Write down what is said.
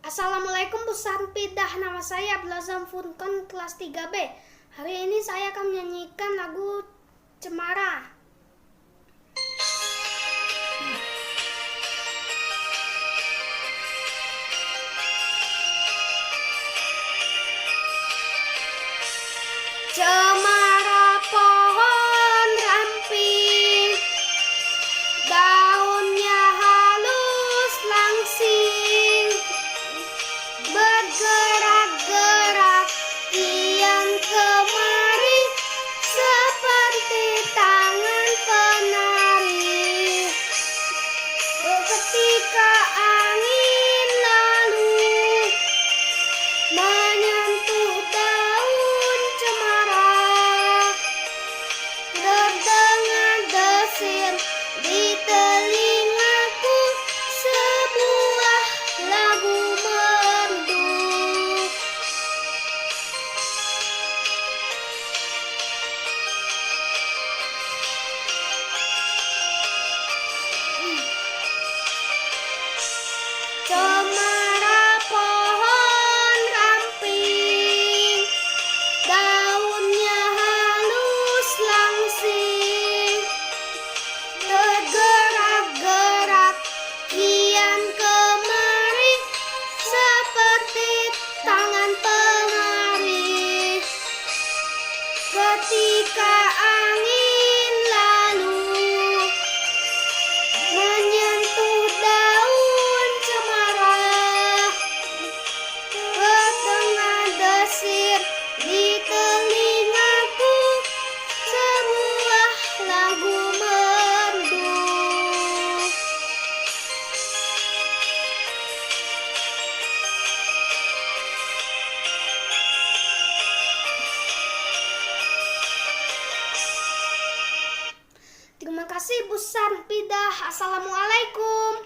Assalamualaikum Bu Sanpidah, nama saya Abdullah Zamfunkon kelas 3B. Hari ini saya akan menyanyikan lagu Cemara. Cemara pohon ramping, daunnya halus langsing, bergerak-gerak kian kemari seperti tangan penari. Ketika angin lalu menyentuh daun cemara, terdengar desir di telingaku sebuah lagu merdu. Cemara pohon ramping, daunnya halus langsing, bergerak-gerak kian kemari seperti tangan penari. Ketika angin lalu menyentuh daun cemara, terdengar desir di telingaku sebuah lagu merdu. Terima kasih Bu Sanpidah. Assalamualaikum.